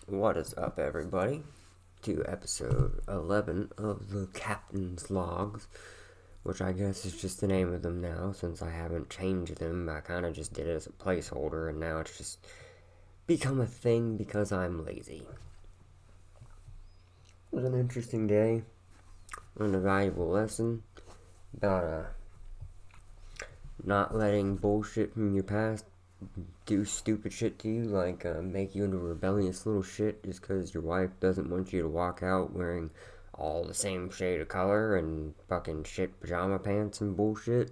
What is up, everybody? To episode 11 of the Captain's Logs, which I guess is just the name of them now since I haven't changed them. I kind of just did it as a placeholder, and now it's just become a thing because I'm lazy. It was an interesting day, an valuable lesson about not letting bullshit from your past do stupid shit to you, like make you into a rebellious little shit just because your wife doesn't want you to walk out wearing all the same shade of color and fucking shit pajama pants and bullshit.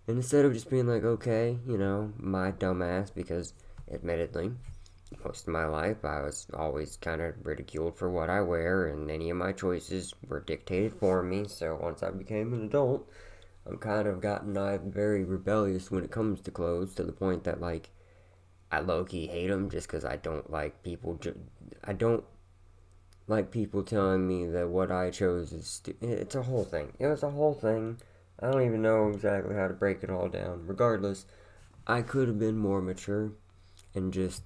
And instead of just being like, okay, my dumbass, because admittedly, most of my life I was always kind of ridiculed for what I wear, and any of my choices were dictated for me. So once I became an adult, I'm kind of gotten very rebellious when it comes to clothes, to the point that, like, I low-key hate them just because I don't like people. I don't like people telling me that what I chose is it's a whole thing. It's a whole thing. I don't even know exactly how to break it all down. Regardless, I could have been more mature and just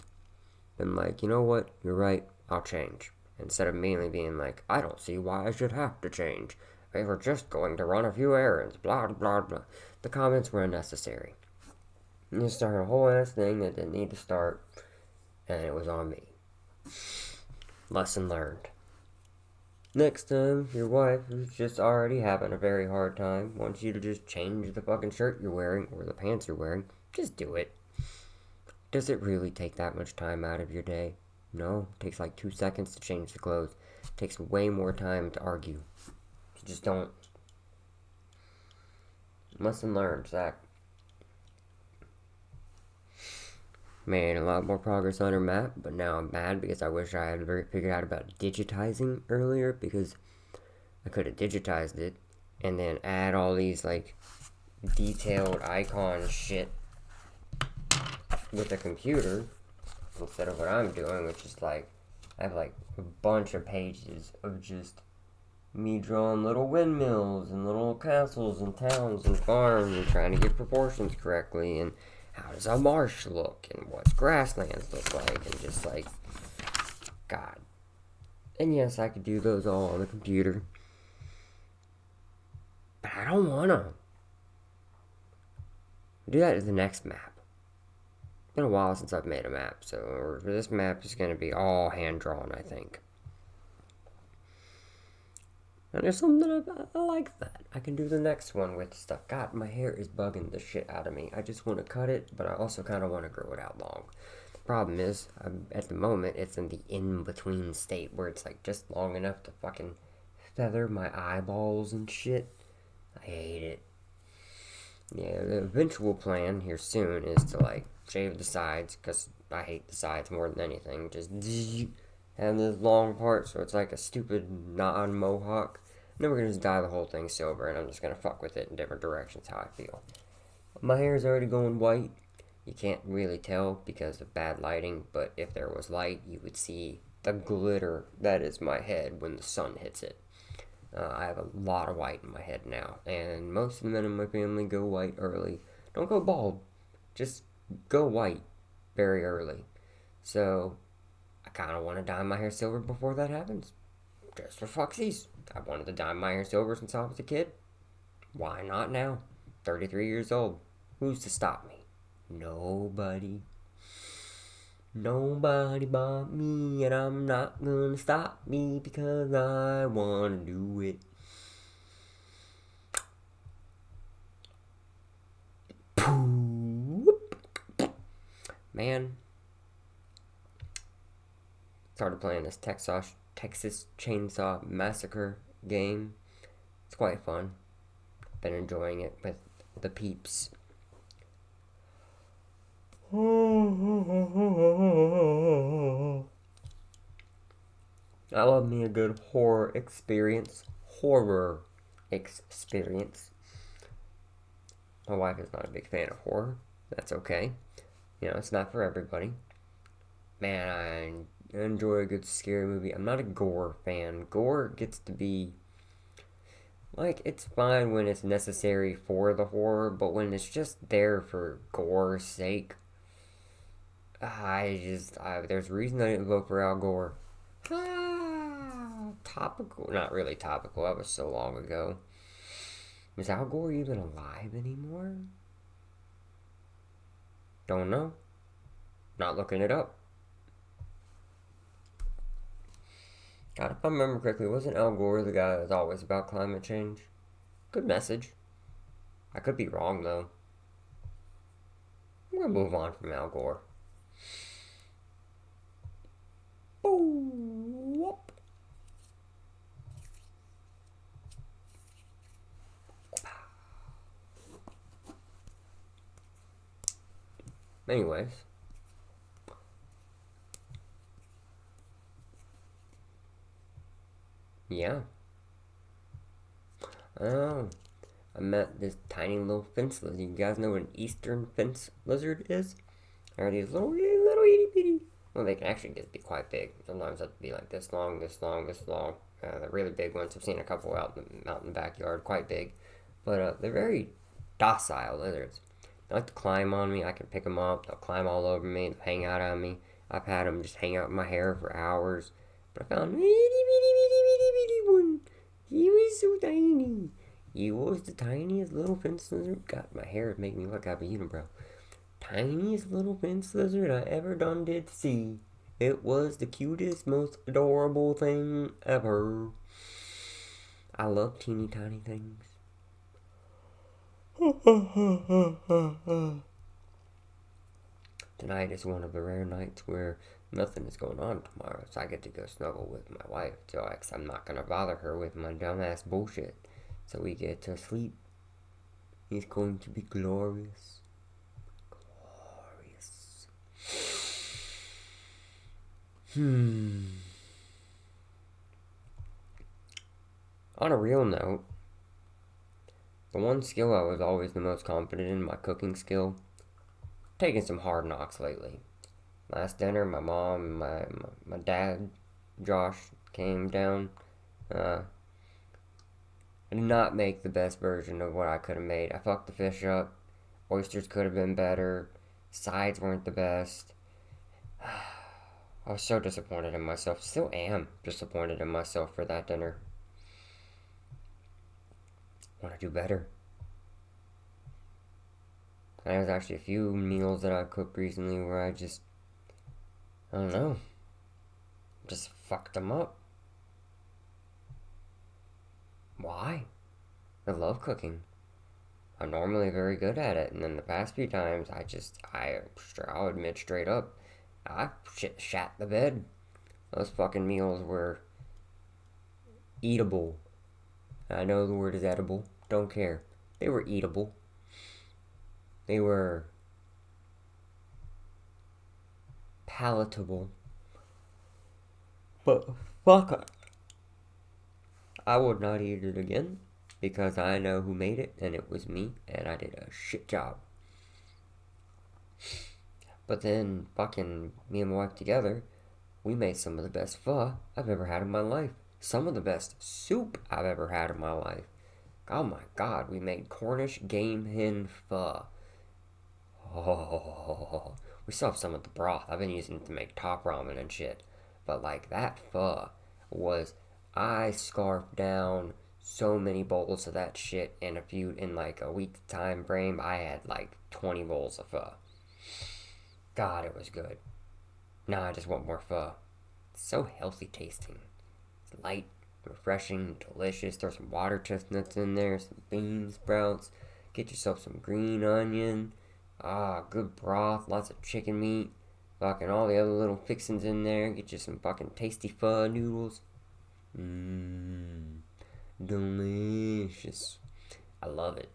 been like, you know what, you're right, I'll change. Instead of mainly being like, I don't see why I should have to change. We were just going to run a few errands, blah, blah, blah. The comments were unnecessary. You started a whole ass thing that didn't need to start, and it was on me. Lesson learned. Next time, your wife, who's just already having a very hard time, wants you to just change the fucking shirt you're wearing or the pants you're wearing, just do it. Does it really take that much time out of your day? No, it takes like 2 seconds to change the clothes. It takes way more time to argue. You just don't. Lesson learned, Zach. Made a lot more progress on her map, but now I'm mad because I wish I had figured out about digitizing earlier, because I could have digitized it and then add all these like detailed icon shit with the computer instead of what I'm doing, which is like I have like a bunch of pages of just me drawing little windmills and little castles and towns and farms and trying to get proportions correctly, and how does a marsh look and what's grasslands look like, and just like, God. And yes, I could do those all on the computer, but I don't want to. Do that to the next map. It's been a while since I've made a map, so this map is going to be all hand drawn, I think. And there's something I like that. I can do the next one with stuff. God, my hair is bugging the shit out of me. I just want to cut it, but I also kind of want to grow it out long. The problem is, at the moment, it's in the in-between state where it's like just long enough to fucking feather my eyeballs and shit. I hate it. Yeah, the eventual plan here soon is to like shave the sides, because I hate the sides more than anything. Just have this long part so it's like a stupid non-mohawk. And then we're gonna just dye the whole thing silver, and I'm just gonna fuck with it in different directions how I feel. My hair is already going white. You can't really tell because of bad lighting, but if there was light, you would see the glitter that is my head when the sun hits it. I have a lot of white in my head now, and most of the men in my family go white early. Don't go bald, just go white very early. So I kind of want to dye my hair silver before that happens, just for fucksies. I wanted to dye my hair silver since I was a kid. Why not now? 33 years old. Who's to stop me? Nobody. Nobody but me, and I'm not gonna stop me because I wanna do it. Man, started playing this Texas Chainsaw Massacre game. It's quite fun. Been enjoying it with the peeps. I love me a good horror experience. My wife is not a big fan of horror. That's okay. It's not for everybody. Man, I enjoy a good scary movie. I'm not a gore fan. Gore gets to be like, it's fine when it's necessary for the horror, but when it's just there for gore's sake, There's a reason I didn't vote for Al Gore. Topical. Not really topical. That was so long ago. Is Al Gore even alive anymore? Don't know. Not looking it up. God, if I remember correctly, wasn't Al Gore the guy that was always about climate change? Good message. I could be wrong, though. I'm gonna move on from Al Gore. Boop. Anyways. Yeah. Oh. I met this tiny little fence lizard. You guys know what an eastern fence lizard is? They're these little itty bitty. Well, they can actually get to be quite big. Sometimes have to be like this long, this long, this long. The really big ones. I've seen a couple out in the backyard, quite big. But they're very docile lizards. They like to climb on me. I can pick them up. They'll climb all over me. They'll hang out on me. I've had them just hang out in my hair for hours. But I found a itty bitty one. He was so tiny. He was the tiniest little fence lizard. God, my hair is making me look like a unibrow. Tiniest little fence lizard I ever done did see. It was the cutest, most adorable thing ever. I love teeny tiny things. Tonight is one of the rare nights where nothing is going on tomorrow, so I get to go snuggle with my wife. So I'm not gonna bother her with my dumbass bullshit. So we get to sleep. It's going to be glorious. Glorious. On a real note, the one skill I was always the most confident in, my cooking skill, taking some hard knocks lately. Last dinner, my mom and my dad, Josh, came down. I did not make the best version of what I could have made. I fucked the fish up. Oysters could have been better. Sides weren't the best. I was so disappointed in myself. Still am disappointed in myself for that dinner. Want to do better. And there's actually a few meals that I cooked recently where I don't know, just fucked them up. Why? I love cooking. I'm normally very good at it, and then the past few times, I'll admit straight up, I shat the bed. Those fucking meals were eatable. I know the word is edible. Don't care. They were eatable. They were palatable. But fuck it. I would not eat it again because I know who made it, and it was me, and I did a shit job. But then fucking me and my wife together, we made some of the best pho I've ever had in my life. Some of the best soup I've ever had in my life. Oh my god, we made Cornish game hen pho. Oh, we still have some of the broth. I've been using it to make top ramen and shit. But like that pho was, I scarfed down so many bowls of that shit in like a week time frame. I had like 20 bowls of pho. God, it was good. Now I just want more pho. It's so healthy tasting. It's light, refreshing, delicious. Throw some water chestnuts in there, some bean sprouts. Get yourself some green onion. Good broth, lots of chicken meat. Fucking all the other little fixings in there. Get you some fucking tasty pho noodles. Delicious. I love it.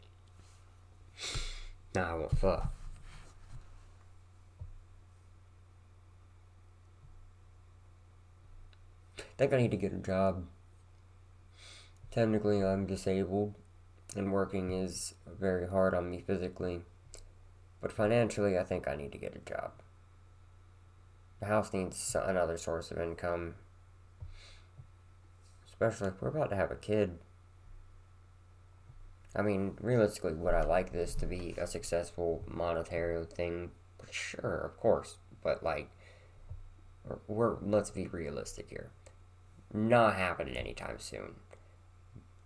Now I want pho. I think I need to get a job. Technically, I'm disabled, and working is very hard on me physically. But financially, I think I need to get a job. The house needs another source of income. Especially if we're about to have a kid. I mean, realistically, would I like this to be a successful monetary thing? Sure, of course. but like, let's be realistic here. Not happening anytime soon.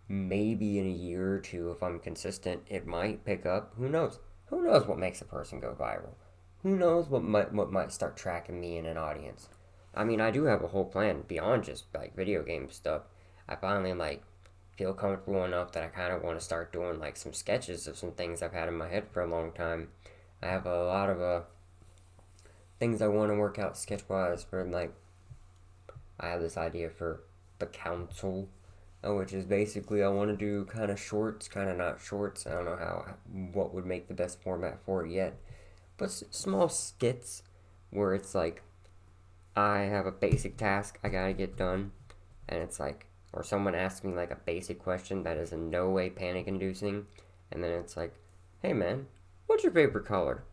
Maybe in a year or two, if I'm consistent, it might pick up. Who knows? Who knows what makes a person go viral? Who knows what might start tracking me in an audience? I mean, I do have a whole plan beyond just like video game stuff. I finally like feel comfortable enough that I kind of want to start doing like some sketches of some things I've had in my head for a long time. I have a lot of things I want to work out sketch wise for like. I have this idea for the council, which is basically I want to do kind of shorts, kind of not shorts. I don't know what would make the best format for it yet, but small skits where it's like I have a basic task I gotta get done, and it's like, or someone asks me like a basic question that is in no way panic inducing, and then it's like, hey man, what's your favorite color?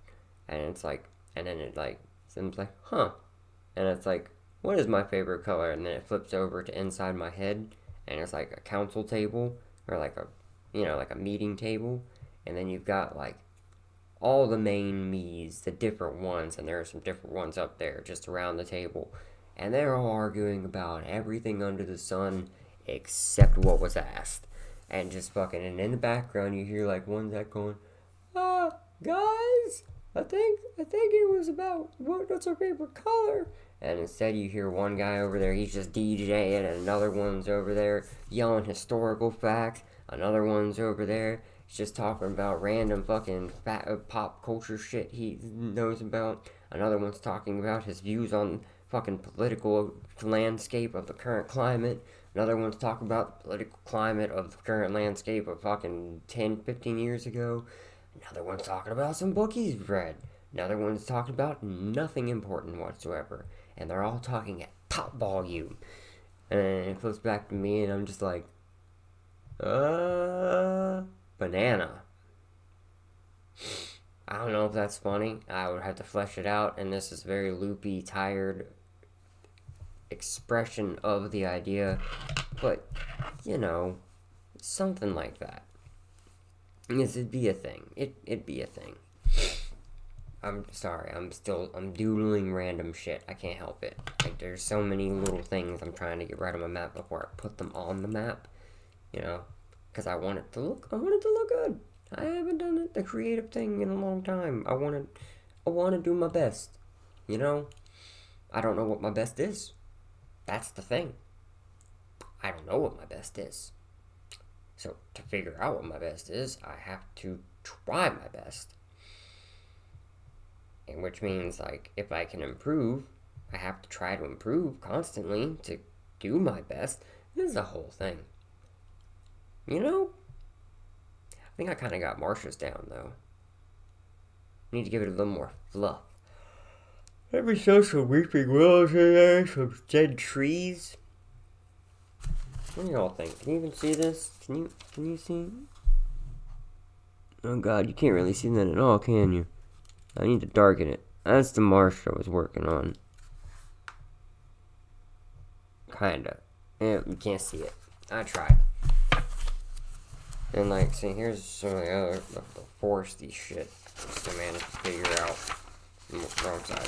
And it's like, and then it like seems like, huh, and it's like, what is my favorite color? And then it flips over to inside my head, and it's like a council table, or like like a meeting table, and then you've got like all the main me's, the different ones, and there are some different ones up there just around the table, and they're all arguing about everything under the sun except what was asked, and just fucking, and in the background you hear like one that going, guys, I think it was about what's our favorite color. And instead you hear one guy over there, he's just DJing, and another one's over there yelling historical facts. Another one's over there, he's just talking about random fucking pop culture shit he knows about. Another one's talking about his views on fucking political landscape of the current climate. Another one's talking about the political climate of the current landscape of fucking 10, 15 years ago. Another one's talking about some book he's read. Another one's talking about nothing important whatsoever. And they're all talking at top volume. And it flips back to me, and I'm just like, banana. I don't know if that's funny. I would have to flesh it out, and this is a very loopy, tired expression of the idea. But, something like that. It'd be a thing. It'd be a thing. I'm sorry, I'm doodling random shit. I can't help it. Like, there's so many little things I'm trying to get right on my map before I put them on the map, because I want it to look good. I haven't done the creative thing in a long time. I want to do my best, I don't know what my best is. That's the thing. I don't know what my best is. So, to figure out what my best is, I have to try my best. And which means, like, if I can improve, I have to try to improve constantly to do my best. This is a whole thing. I think I kind of got Marsha's down, though. Need to give it a little more fluff. Let me show some weeping willows in there, some dead trees. What do y'all think? Can you even see this? Can you see? Oh god, you can't really see that at all, can you? I need to darken it. That's the marsh I was working on. Kinda. Yeah, you can't see it. I tried. And like, see, here's some of the other, the foresty shit. Just to manage to figure out the wrong side.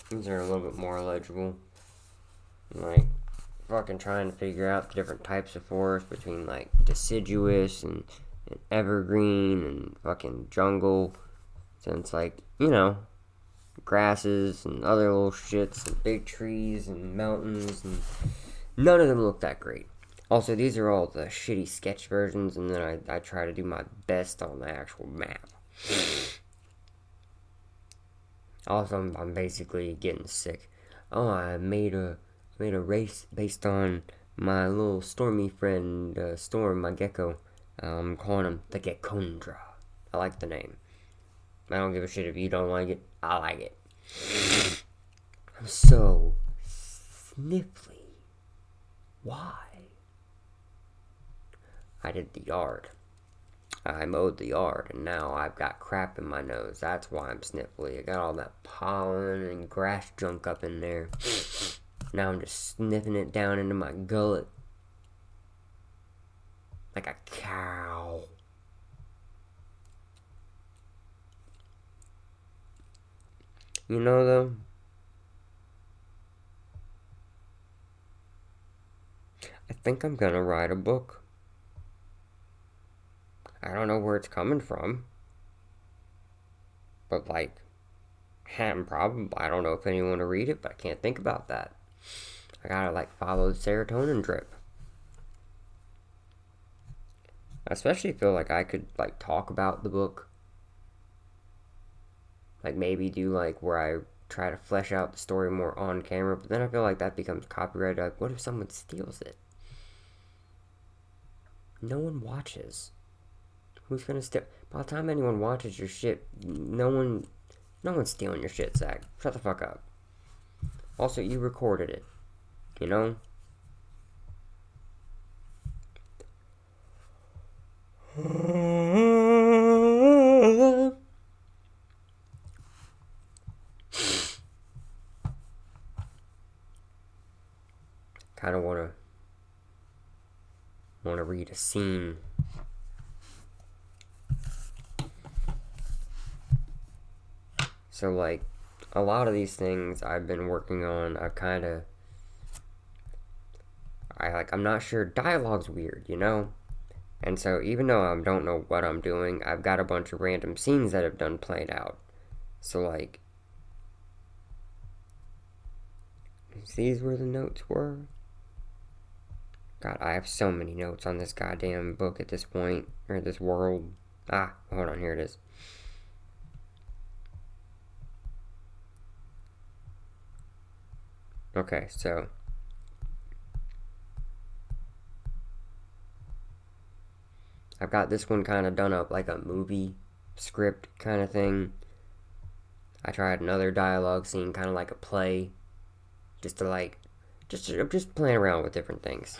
These are a little bit more legible. Like, fucking trying to figure out the different types of forest between like deciduous and evergreen and fucking jungle. Since like, grasses and other little shits and big trees and mountains, and none of them look that great. Also, these are all the shitty sketch versions, and then I try to do my best on the actual map. Also, I'm basically getting sick. Oh, I made a race based on my little stormy friend, Storm, my gecko. I'm calling him the Gekondra. I like the name. I don't give a shit if you don't like it. I like it. I'm so sniffly. Why? I did the yard. I mowed the yard, and now I've got crap in my nose. That's why I'm sniffly. I got all that pollen and grass junk up in there. Now I'm just sniffing it down into my gullet. Like a cow. You know, though, I think I'm gonna write a book. I don't know where it's coming from, but like, I don't know if anyone will read it, but I can't think about that. I gotta like follow the serotonin drip. I especially feel like I could like talk about the book, like maybe do like where I try to flesh out the story more on camera, but then I feel like that becomes copyrighted. Like, what if someone steals it? No one watches. Who's gonna steal? By the time anyone watches your shit, no one's stealing your shit, Zach. Shut the fuck up. Also, you recorded it, you know? Kind of wanna read a scene. So like a lot of these things I've been working on, I'm not sure. Dialogue's weird, you know? And so even though I don't know what I'm doing, I've got a bunch of random scenes that have done played out. So like, these where the notes were. God, I have so many notes on this goddamn book at this point, or this world. Hold on, here it is. Okay, so I've got this one kind of done up like a movie script kind of thing. I tried another dialogue scene, kind of like a play, just playing around with different things.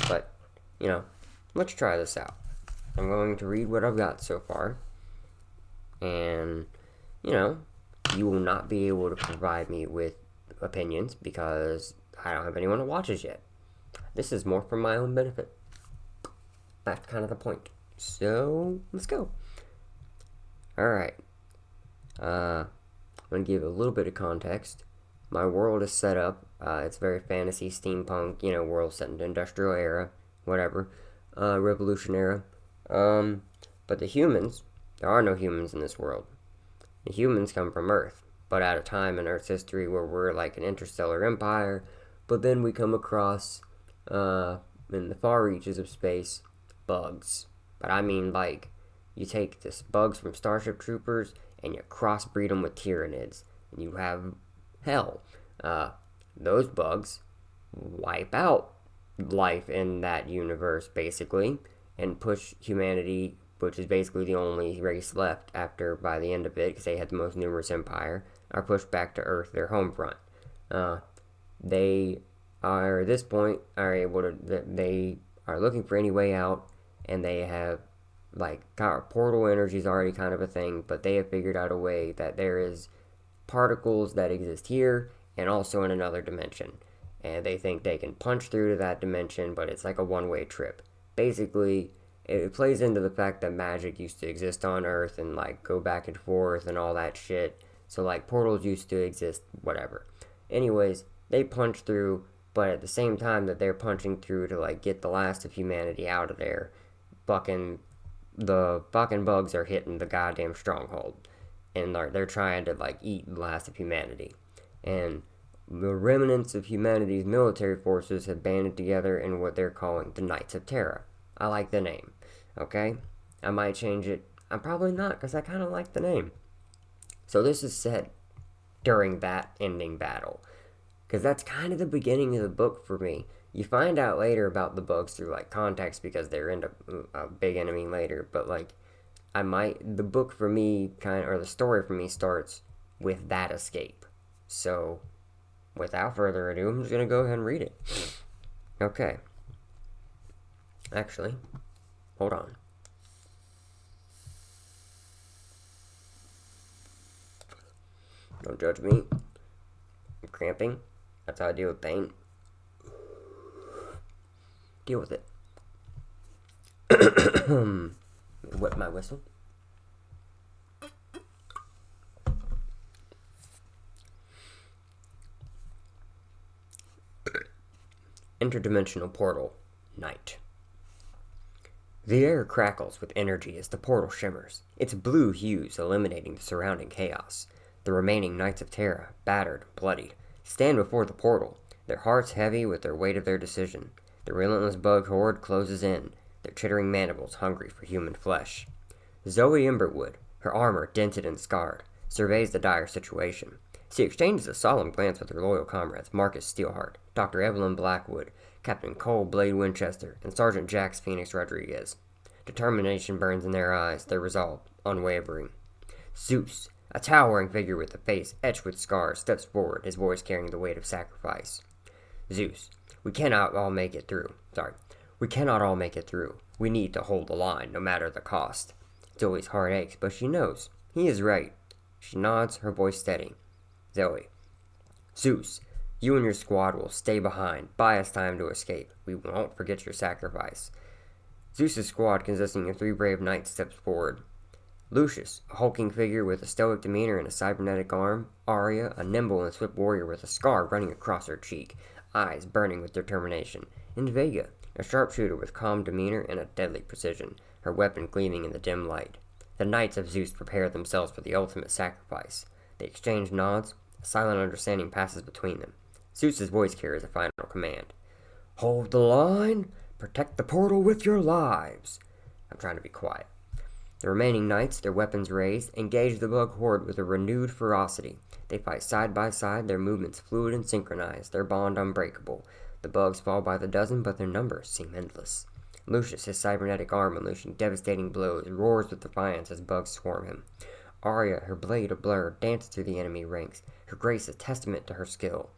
But, you know, let's try this out. I'm going to read what I've got so far. And, you know, you will not be able to provide me with opinions because I don't have anyone who watches yet. This is more for my own benefit. That's kind of the point. So, let's go. Alright. I'm going to give a little bit of context. My world is set up. It's very fantasy, steampunk, world set in the industrial era, whatever, revolution era. But the humans, there are no humans in this world. The humans come from Earth, but at a time in Earth's history where we're like an interstellar empire, but then we come across, in the far reaches of space, bugs. But I mean, like, you take this bugs from Starship Troopers and you crossbreed them with Tyranids, and you have hell. Those bugs wipe out life in that universe, basically, and push humanity, which is basically the only race left by the end of it, because they had the most numerous empire, are pushed back to Earth, their home front. They are, at this point, they are looking for any way out, and they have, portal energy is already kind of a thing, but they have figured out a way that there is particles that exist here and also in another dimension, and they think they can punch through to that dimension, but it's like a one-way trip. Basically, it plays into the fact that magic used to exist on Earth and go back and forth and all that shit. So portals used to exist, whatever. Anyways, they punch through, but at the same time that they're punching through to get the last of humanity out of there, the fucking bugs are hitting the goddamn stronghold, and they're trying to eat the last of humanity. And the remnants of humanity's military forces have banded together in what they're calling the Knights of Terra. I like the name, okay? I might change it. I'm probably not, because I kind of like the name. So this is set during that ending battle, because that's kind of the beginning of the book for me. You find out later about the bugs through context because they're into a big enemy later, but the book for me the story for me starts with that escape. So, without further ado, I'm just going to go ahead and read it. Okay. Actually, hold on. Don't judge me. I'm cramping. That's how I deal with pain. Deal with it. Wet my whistle. Interdimensional Portal, Night. The air crackles with energy as the portal shimmers, its blue hues illuminating the surrounding chaos. The remaining Knights of Terra, battered, bloodied, stand before the portal, their hearts heavy with the weight of their decision. The relentless bug horde closes in, their chittering mandibles hungry for human flesh. Zoe Emberwood, her armor dented and scarred, surveys the dire situation. She exchanges a solemn glance with her loyal comrades Marcus Steelheart, Dr. Evelyn Blackwood, Captain Cole Blade Winchester, and Sergeant Jax Phoenix Rodriguez. Determination burns in their eyes, their resolve unwavering. Zeus, a towering figure with a face etched with scars, steps forward, his voice carrying the weight of sacrifice. Zeus, we cannot all make it through. We need to hold the line, no matter the cost. Zoe's heart aches, but she knows. He is right. She nods, her voice steady. Zoe, Zeus, you and your squad will stay behind. Buy us time to escape. We won't forget your sacrifice. Zeus's squad, consisting of 3 brave knights, steps forward. Lucius, a hulking figure with a stoic demeanor and a cybernetic arm. Arya, a nimble and swift warrior with a scar running across her cheek, eyes burning with determination. And Vega, a sharpshooter with calm demeanor and a deadly precision, her weapon gleaming in the dim light. The Knights of Zeus prepare themselves for the ultimate sacrifice. They exchange nods. A silent understanding passes between them. Zeus's voice carries a final command. Hold the line. Protect the portal with your lives. I'm trying to be quiet. The remaining knights, their weapons raised, engage the bug horde with a renewed ferocity. They fight side by side, their movements fluid and synchronized, their bond unbreakable. The bugs fall by the dozen, but their numbers seem endless. Lucius, his cybernetic arm unleashing devastating blows, roars with defiance as bugs swarm him. Arya, her blade a blur, dances through the enemy ranks, her grace a testament to her skill.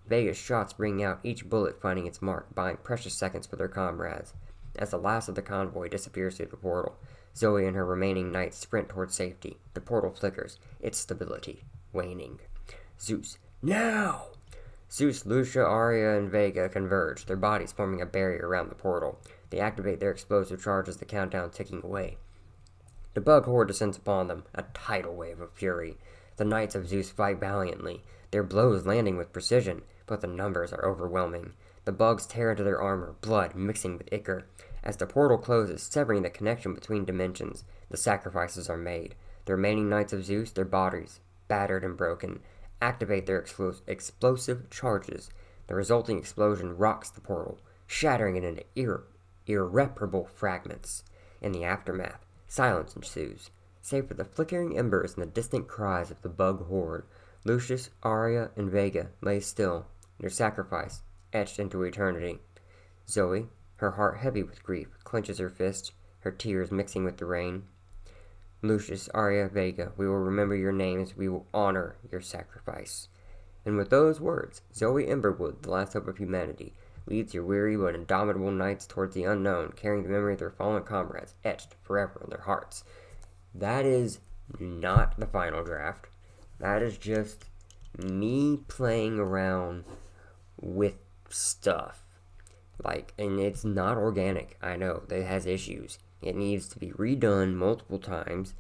Vega's shots bring out, each bullet finding its mark, buying precious seconds for their comrades. As the last of the convoy disappears through the portal, Zoe and her remaining knights sprint toward safety. The portal flickers, its stability waning. Zeus, now! Zeus, Lucia, Arya, and Vega converge, their bodies forming a barrier around the portal. They activate their explosive charges, the countdown ticking away. The bug horde descends upon them, a tidal wave of fury. The Knights of Zeus fight valiantly, their blows landing with precision, but the numbers are overwhelming. The bugs tear into their armor, blood mixing with ichor. As the portal closes, severing the connection between dimensions, the sacrifices are made. The remaining Knights of Zeus, their bodies, battered and broken, activate their explosive charges. The resulting explosion rocks the portal, shattering it into irreparable fragments. In the aftermath, silence ensues, save for the flickering embers and the distant cries of the bug horde. Lucius, Arya, and Vega lay still, their sacrifice etched into eternity. Zoe, her heart heavy with grief, clenches her fist, her tears mixing with the rain. Lucius, Arya, Vega, we will remember your names, we will honor your sacrifice. And with those words, Zoe Emberwood, the last hope of humanity, leads your weary but indomitable knights towards the unknown, carrying the memory of their fallen comrades etched forever in their hearts. That is not the final draft. That is just me playing around with stuff. And it's not organic. I know that has issues. It needs to be redone multiple times.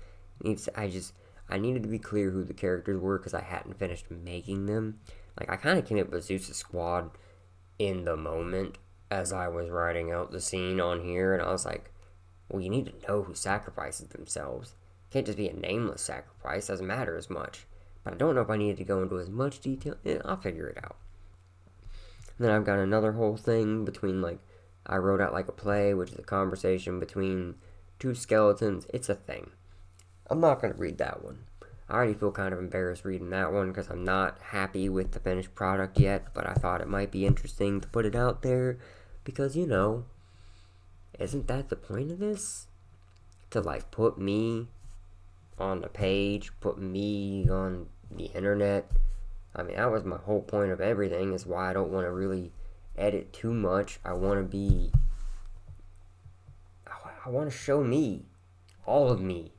I needed to be clear who the characters were because I hadn't finished making them. I kind of came up with Zeus' squad in the moment as I was writing out the scene on here, and I was like, well, you need to know who sacrifices themselves. It can't just be a nameless sacrifice. Doesn't matter as much. But I don't know if I needed to go into as much detail. I'll figure it out. And then I've got another whole thing between, I wrote out a play, which is a conversation between 2 skeletons. It's a thing. I'm not going to read that one. I already feel kind of embarrassed reading that one because I'm not happy with the finished product yet, but I thought it might be interesting to put it out there because, isn't that the point of this? To, put me on the page, put me on the internet. I mean, that was my whole point of everything, is why I don't want to really edit too much. I want to show me, all of me.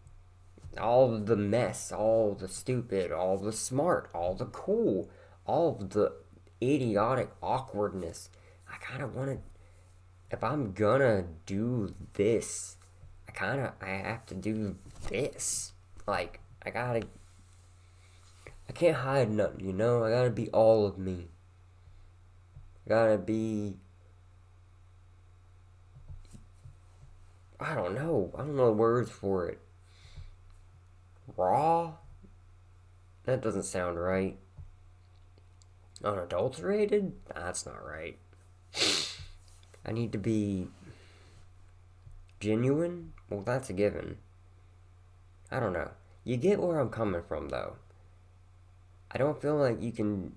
All of the mess, all the stupid, all the smart, all the cool, all of the idiotic awkwardness. I kind of want to, if I'm gonna do this, I have to do this. I can't hide nothing, I gotta be all of me. I gotta be I don't know the words for it. Raw? That doesn't sound right. Unadulterated? That's not right. I need to be genuine? Well, that's a given. I don't know. You get where I'm coming from, though. I don't feel like you can.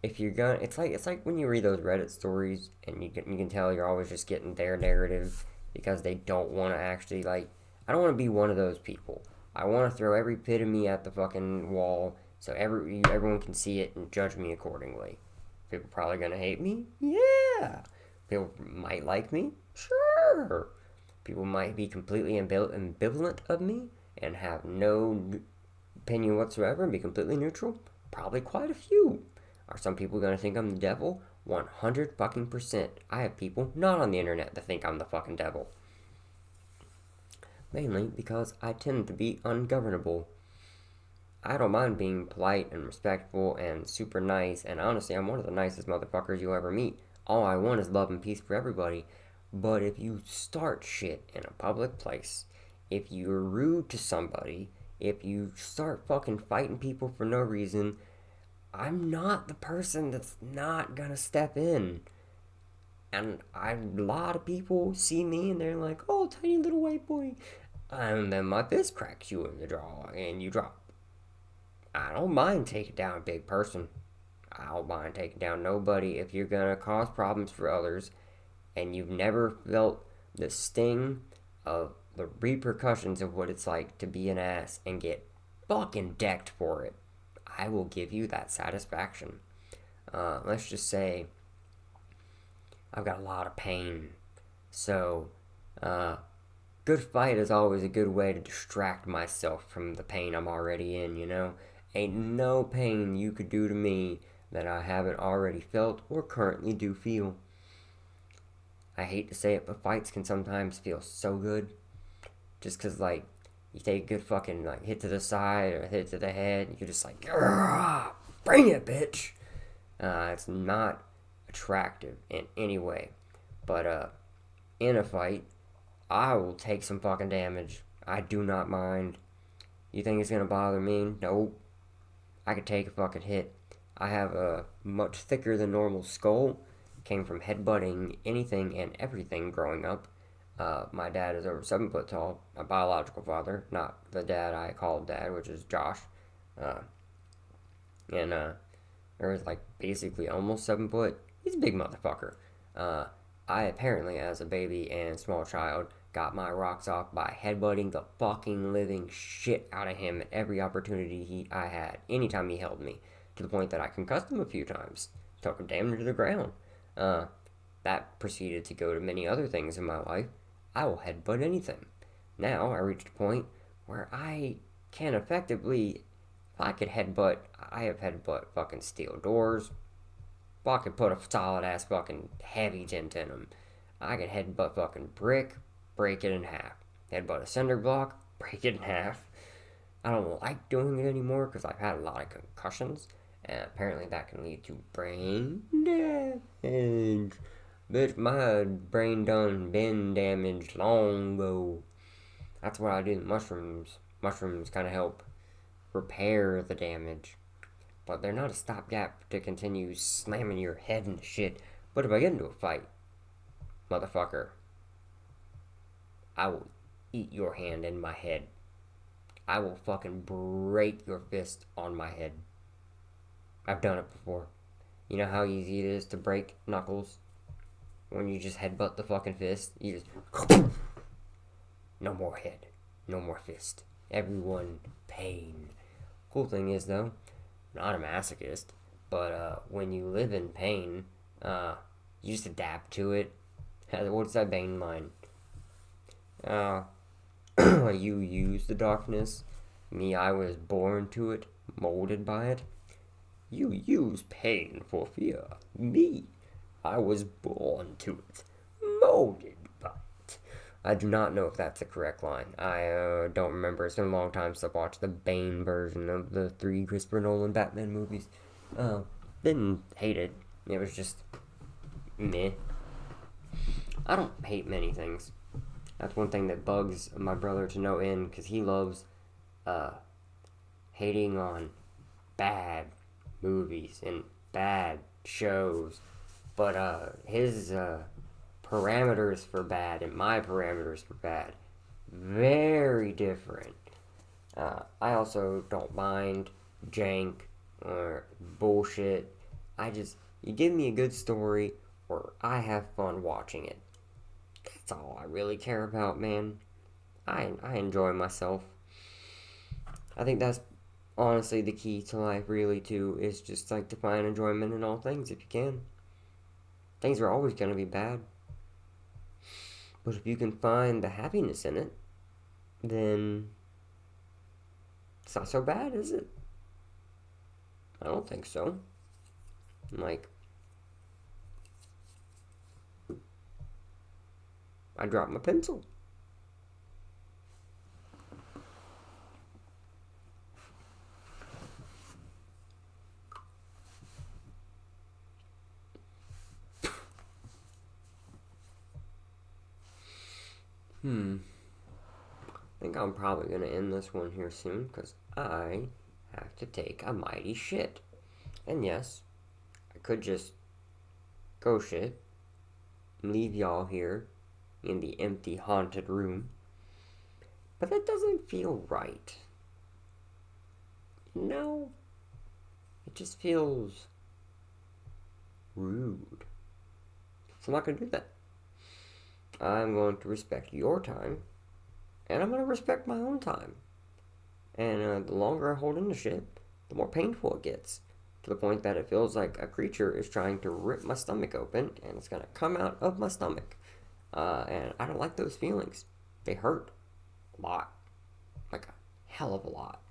If you're gonna, it's like when you read those Reddit stories, and you can tell you're always just getting their narrative because they don't want to actually like. I don't want to be one of those people. I want to throw every bit of me at the fucking wall so everyone can see it and judge me accordingly. People probably gonna hate me, yeah. People might like me, sure. People might be completely ambivalent of me and have no opinion whatsoever and be completely neutral. Probably quite a few. Are some people gonna think I'm the devil? 100 fucking percent. I have people not on the internet that think I'm the fucking devil. Mainly because I tend to be ungovernable. I don't mind being polite and respectful and super nice, and honestly, I'm one of the nicest motherfuckers you'll ever meet. All I want is love and peace for everybody. But if you start shit in a public place, if you're rude to somebody, if you start fucking fighting people for no reason, I'm not the person that's not gonna step in. And a lot of people see me and they're like, oh, tiny little white boy. And then my fist cracks you in the jaw and you drop. I don't mind taking down a big person. I don't mind taking down nobody if you're gonna cause problems for others and you've never felt the sting of the repercussions of what it's like to be an ass and get fucking decked for it. I will give you that satisfaction. Let's just say I've got a lot of pain. So, good fight is always a good way to distract myself from the pain I'm already in, you know? Ain't no pain you could do to me that I haven't already felt or currently do feel. I hate to say it, but fights can sometimes feel so good. Just cause, like, you take a good fucking, like, hit to the side or hit to the head, and you're just like, bring it, bitch! It's not attractive in any way. But, in a fight, I will take some fucking damage. I do not mind. You think it's gonna bother me? Nope. I could take a fucking hit. I have a much thicker than normal skull. Came from headbutting anything and everything growing up. My dad is over 7 foot tall. My biological father, not the dad I called dad, which is Josh. And was like basically almost 7 foot. He's a big motherfucker. I apparently, as a baby and small child, got my rocks off by headbutting the fucking living shit out of him at every opportunity I had, anytime he held me, to the point that I concussed him a few times, took him damn near to the ground. That proceeded to go to many other things in my life. I will headbutt anything. Now I reached a point where I can effectively, if I could headbutt, I have headbutt fucking steel doors. If I could put a solid ass fucking heavy dent in them, I could headbutt fucking brick, break it in half. Headbutt a cinder block, break it in half. I don't like doing it anymore because I've had a lot of concussions, and apparently that can lead to brain damage. Bitch, my brain done been damaged long ago. That's what I do with mushrooms. Mushrooms kind of help repair the damage. But they're not a stopgap to continue slamming your head into shit. But if I get into a fight, motherfucker, I will eat your hand in my head. I will fucking break your fist on my head. I've done it before. You know how easy it is to break knuckles? When you just headbutt the fucking fist, you just... No more head. No more fist. Everyone pain. Cool thing is, though, not a masochist, but when you live in pain, you just adapt to it. What's that Bane line? You use the darkness. Me, I was born to it, molded by it. You use pain for fear. Me, I was born to it, molded by it. I do not know if that's the correct line. I don't remember. It's been a long time since I've watched the Bane version of the 3 Christopher Nolan Batman movies. Didn't hate it. It was just meh. I don't hate many things. That's one thing that bugs my brother to no end, because he loves hating on bad movies and bad shows. But his parameters for bad and my parameters for bad, very different. I also don't mind jank or bullshit. You give me a good story or I have fun watching it. That's all I really care about, man. I enjoy myself. I think that's honestly the key to life, really, too, is just like to find enjoyment in all things if you can. Things are always going to be bad. But if you can find the happiness in it, then it's not so bad, is it? I don't think so. Like, I dropped my pencil. I think I'm probably going to end this one here soon, because I have to take a mighty shit. And yes, I could just go shit and leave y'all here in the empty, haunted room. But that doesn't feel right. No. It just feels rude. So I'm not going to do that. I'm going to respect your time, and I'm going to respect my own time. And the longer I hold into shit, the more painful it gets. To the point that it feels like a creature is trying to rip my stomach open, and it's going to come out of my stomach. And I don't like those feelings. They hurt a lot. Like a hell of a lot.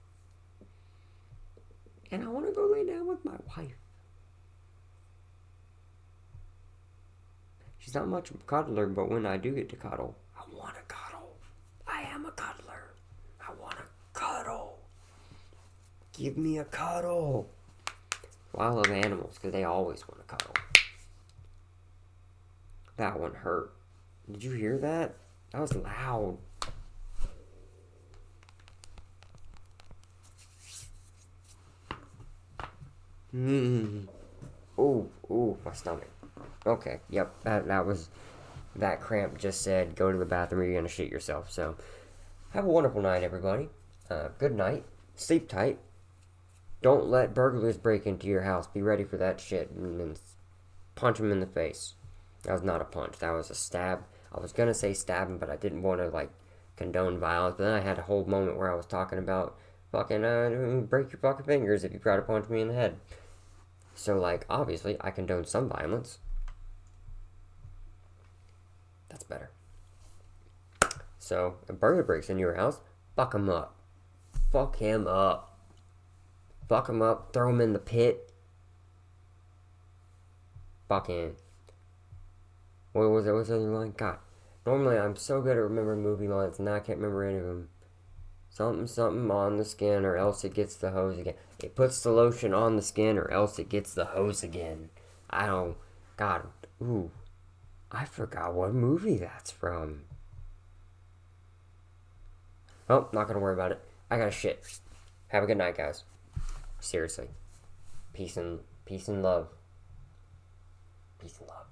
And I want to go lay down with my wife. She's not much of a cuddler, but when I do get to cuddle, I want to cuddle. I am a cuddler. I want to cuddle. Give me a cuddle. Well, I love animals because they always want to cuddle. That one hurt. Did you hear that? That was loud. Ooh, my stomach. Okay, yep, that was, that cramp just said, go to the bathroom or you're going to shit yourself. So, have a wonderful night, everybody. Good night. Sleep tight. Don't let burglars break into your house. Be ready for that shit. And then punch them in the face. That was not a punch. That was a stab. I was going to say stabbing, but I didn't want to, condone violence. But then I had a whole moment where I was talking about fucking, break your fucking fingers if you try to punch me in the head. So, obviously, I condone some violence. That's better. So, if a burglar breaks into your house, fuck him up. Fuck him up. Fuck him up. Throw him in the pit. Fucking. What was that? What's the other line? God. Normally, I'm so good at remembering movie lines, and now I can't remember any of them. Something on the skin, or else it gets the hose again. It puts the lotion on the skin, or else it gets the hose again. God. Ooh. I forgot what movie that's from. Oh, not gonna worry about it. I got shit. Have a good night, guys. Seriously. Peace and love. Peace and love.